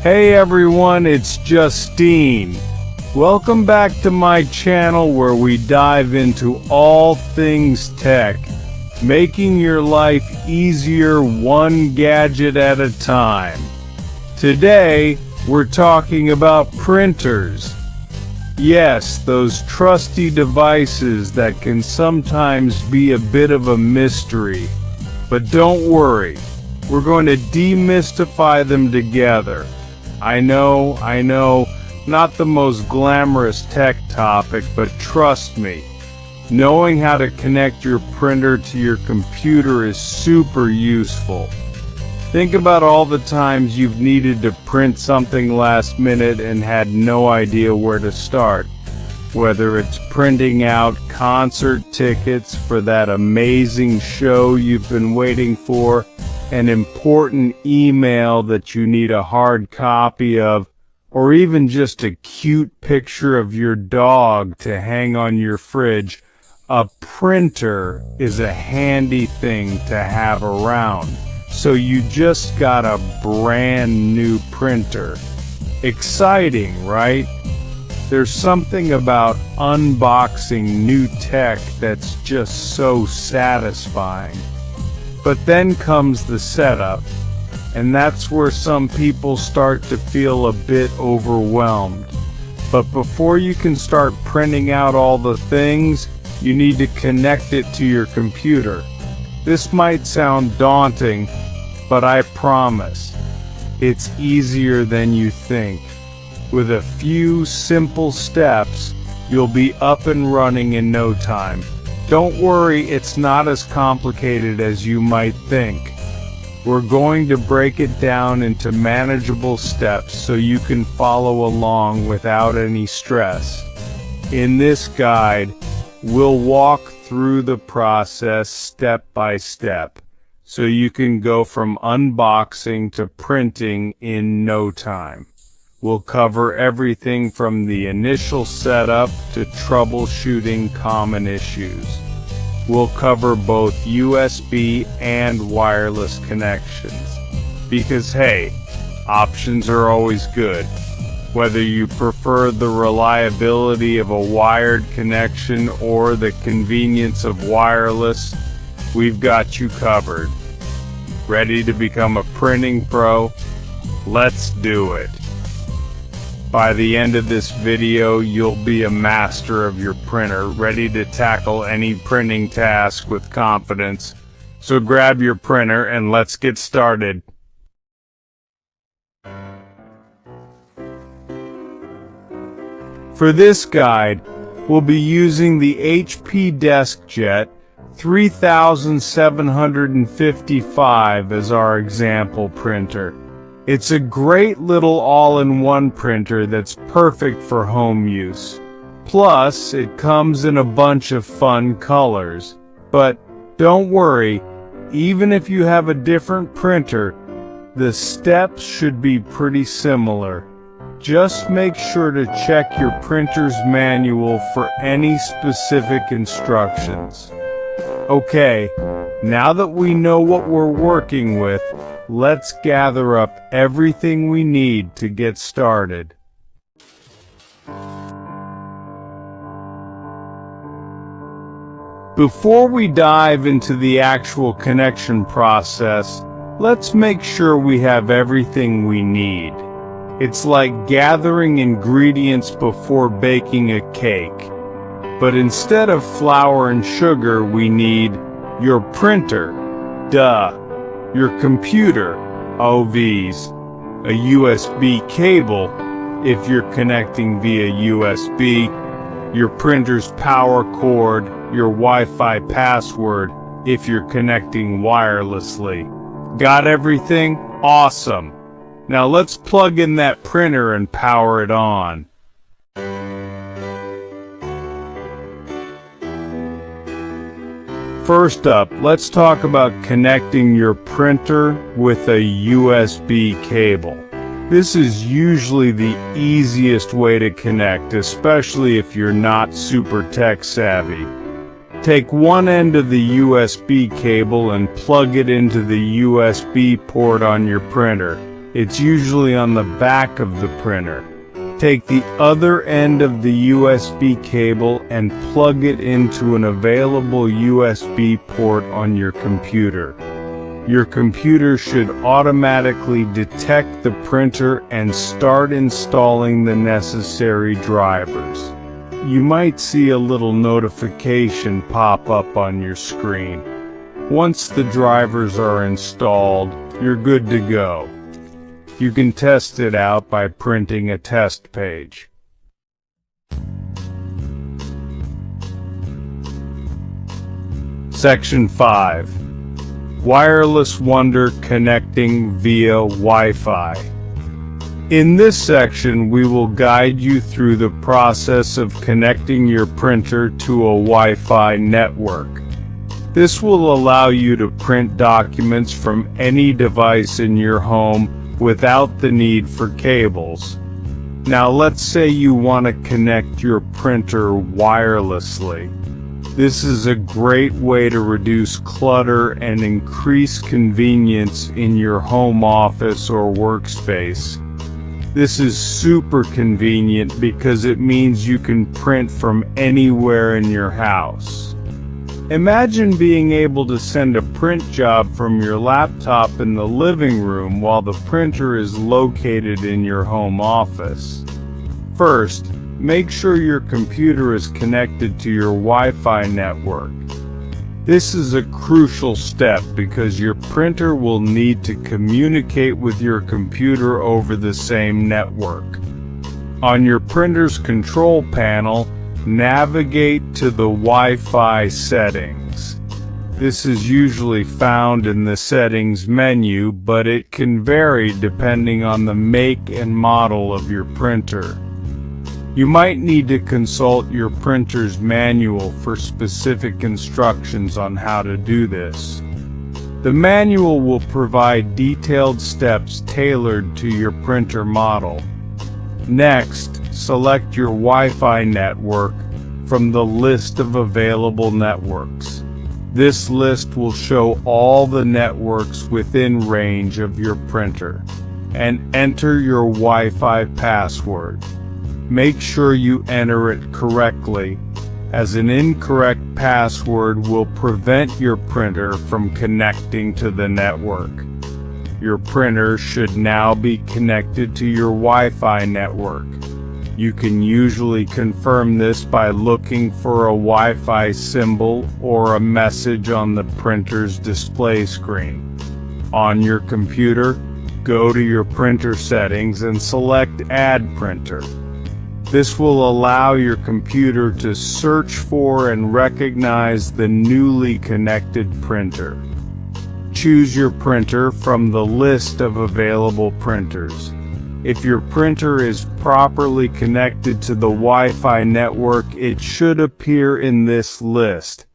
Hey everyone, it's Justine. Welcome back to my channel where we dive into all things tech, making your life easier one gadget at a time. Today, we're talking about printers. Yes, those trusty devices that can sometimes be a bit of a mystery. But don't worry, we're going to demystify them together. I know, not the most glamorous tech topic, but trust me, knowing how to connect your printer to your computer is super useful. Think about all the times you've needed to print something last minute and had no idea where to start. Whether it's printing out concert tickets for that amazing show you've been waiting for, an important email that you need a hard copy of, or even just a cute picture of your dog to hang on your fridge, a printer is a handy thing to have around. So you just got a brand new printer. Exciting, right? There's something about unboxing new tech that's just so satisfying. But then comes the setup, and that's where some people start to feel a bit overwhelmed. But before you can start printing out all the things, you need to connect it to your computer. This might sound daunting, but I promise, it's easier than you think. With a few simple steps, you'll be up and running in no time. Don't worry, it's not as complicated as you might think. We're going to break it down into manageable steps so you can follow along without any stress. In this guide, we'll walk through the process step by step, so you can go from unboxing to printing in no time. We'll cover everything from the initial setup to troubleshooting common issues. We'll cover both USB and wireless connections. Because hey, options are always good. Whether you prefer the reliability of a wired connection or the convenience of wireless, we've got you covered. Ready to become a printing pro? Let's do it. By the end of this video, you'll be a master of your printer, ready to tackle any printing task with confidence. So grab your printer and let's get started. For this guide, we'll be using the HP DeskJet 3755 as our example printer. It's a great little all-in-one printer that's perfect for home use. Plus, it comes in a bunch of fun colors. But don't worry, even if you have a different printer, the steps should be pretty similar. Just make sure to check your printer's manual for any specific instructions. Okay, now that we know what we're working with, let's gather up everything we need to get started. Before we dive into the actual connection process, let's make sure we have everything we need. It's like gathering ingredients before baking a cake. But instead of flour and sugar, we need your printer, duh, your computer, OVs, a USB cable if you're connecting via USB, your printer's power cord, your Wi-Fi password if you're connecting wirelessly. Got everything? Awesome! Now let's plug in that printer and power it on. First up, let's talk about connecting your printer with a USB cable. This is usually the easiest way to connect, especially if you're not super tech savvy. Take one end of the USB cable and plug it into the USB port on your printer. It's usually on the back of the printer. Take the other end of the USB cable and plug it into an available USB port on your computer. Your computer should automatically detect the printer and start installing the necessary drivers. You might see a little notification pop up on your screen. Once the drivers are installed, you're good to go. You can test it out by printing a test page. Section 5. Wireless Wonder Connecting via Wi-Fi. In this section, we will guide you through the process of connecting your printer to a Wi-Fi network. This will allow you to print documents from any device in your home without the need for cables. Now let's say you want to connect your printer wirelessly. This is a great way to reduce clutter and increase convenience in your home office or workspace. This is super convenient because it means you can print from anywhere in your house. Imagine being able to send a print job from your laptop in the living room while the printer is located in your home office. First, make sure your computer is connected to your Wi-Fi network. This is a crucial step because your printer will need to communicate with your computer over the same network. On your printer's control panel, navigate to the Wi-Fi settings. This is usually found in the settings menu, but it can vary depending on the make and model of your printer. You might need to consult your printer's manual for specific instructions on how to do this. The manual will provide detailed steps tailored to your printer model. Next, select your Wi-Fi network from the list of available networks. This list will show all the networks within range of your printer. And enter your Wi-Fi password. Make sure you enter it correctly, as an incorrect password will prevent your printer from connecting to the network. Your printer should now be connected to your Wi-Fi network. You can usually confirm this by looking for a Wi-Fi symbol or a message on the printer's display screen. On your computer, go to your printer settings and select Add Printer. This will allow your computer to search for and recognize the newly connected printer. Choose your printer from the list of available printers. If your printer is properly connected to the Wi-Fi network, it should appear in this list.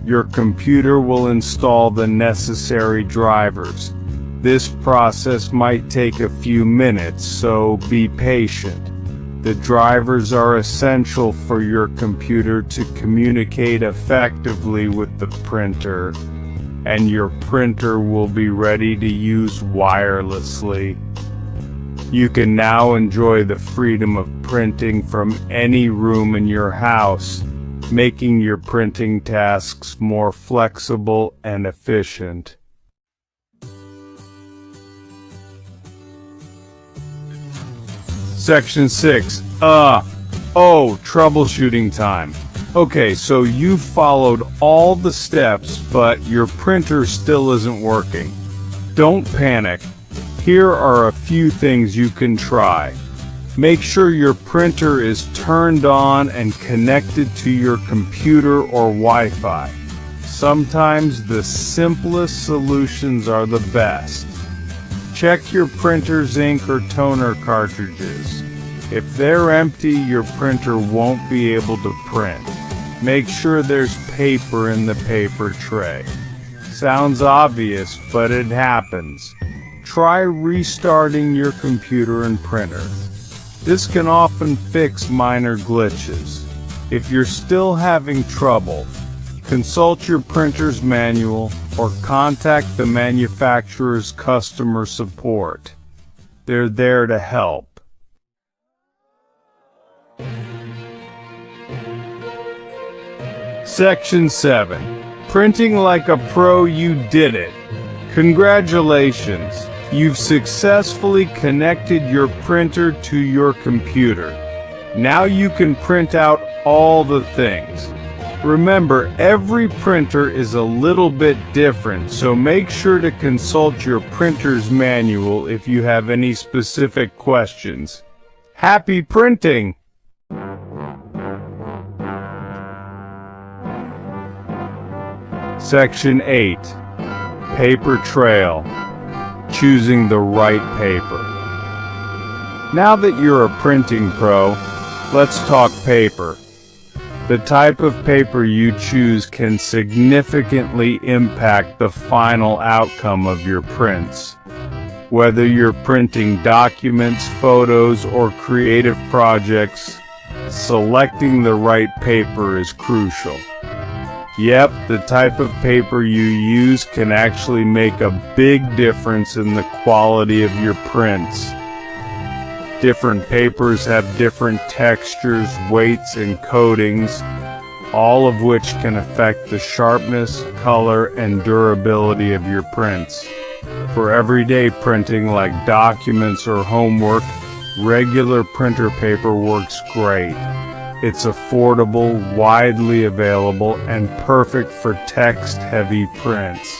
Your computer will install the necessary drivers. This process might take a few minutes, so be patient. The drivers are essential for your computer to communicate effectively with the printer, and your printer will be ready to use wirelessly. You can now enjoy the freedom of printing from any room in your house, making your printing tasks more flexible and efficient. Section 6. Troubleshooting time. Okay, so you've followed all the steps, but your printer still isn't working. Don't panic. Here are a few things you can try. Make sure your printer is turned on and connected to your computer or Wi-Fi. Sometimes the simplest solutions are the best. Check your printer's ink or toner cartridges. If they're empty, your printer won't be able to print. Make sure there's paper in the paper tray. Sounds obvious, but it happens. Try restarting your computer and printer. This can often fix minor glitches. If you're still having trouble, consult your printer's manual or contact the manufacturer's customer support. They're there to help. Section 7. Printing like a pro, you did it. Congratulations! You've successfully connected your printer to your computer. Now you can print out all the things. Remember, every printer is a little bit different, so make sure to consult your printer's manual if you have any specific questions. Happy printing! Section 8. Paper Trail. Choosing the right paper. Now that you're a printing pro, let's talk paper. The type of paper you choose can significantly impact the final outcome of your prints. Whether you're printing documents, photos, or creative projects, selecting the right paper is crucial. Yep, the type of paper you use can actually make a big difference in the quality of your prints. Different papers have different textures, weights, and coatings, all of which can affect the sharpness, color, and durability of your prints. For everyday printing like documents or homework, regular printer paper works great. It's affordable, widely available, and perfect for text-heavy prints.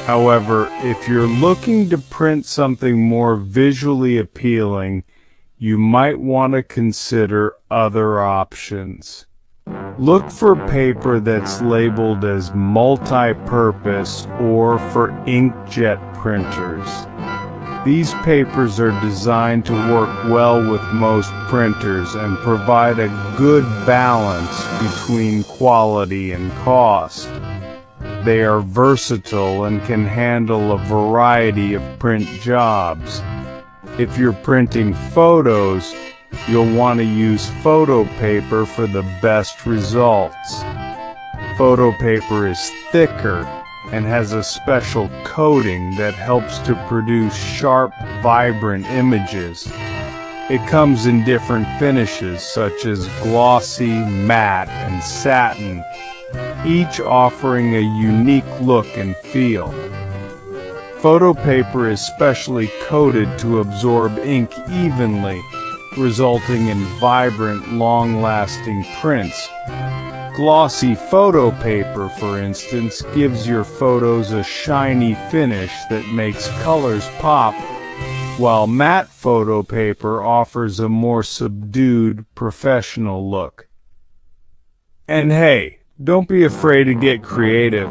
However, if you're looking to print something more visually appealing, you might want to consider other options. Look for paper that's labeled as multi-purpose or for inkjet printers. These papers are designed to work well with most printers and provide a good balance between quality and cost. They are versatile and can handle a variety of print jobs. If you're printing photos, you'll want to use photo paper for the best results. Photo paper is thicker and has a special coating that helps to produce sharp, vibrant images. It comes in different finishes such as glossy, matte, and satin, each offering a unique look and feel. Photo paper is specially coated to absorb ink evenly, resulting in vibrant, long-lasting prints. Glossy photo paper, for instance, gives your photos a shiny finish that makes colors pop, while matte photo paper offers a more subdued, professional look. And hey, don't be afraid to get creative.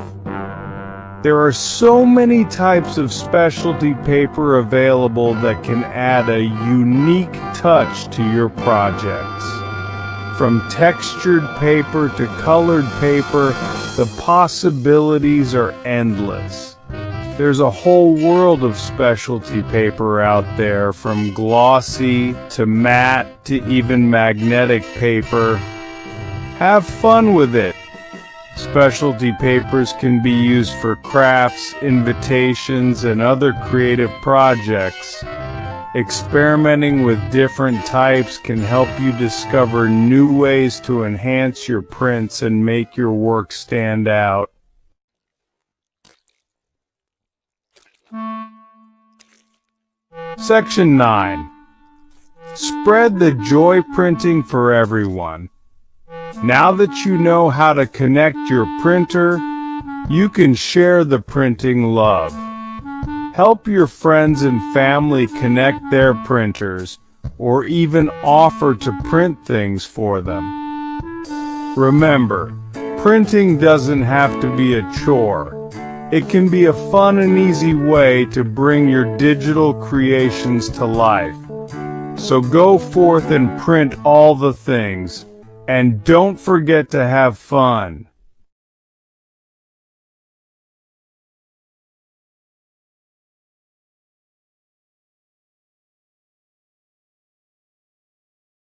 There are so many types of specialty paper available that can add a unique touch to your projects. From textured paper to colored paper, the possibilities are endless. There's a whole world of specialty paper out there, from glossy to matte to even magnetic paper. Have fun with it. Specialty papers can be used for crafts, invitations, and other creative projects. Experimenting with different types can help you discover new ways to enhance your prints and make your work stand out. Section 9. Spread the joy printing for everyone. Now that you know how to connect your printer, you can share the printing love. Help your friends and family connect their printers, or even offer to print things for them. Remember, printing doesn't have to be a chore. It can be a fun and easy way to bring your digital creations to life. So go forth and print all the things, and don't forget to have fun.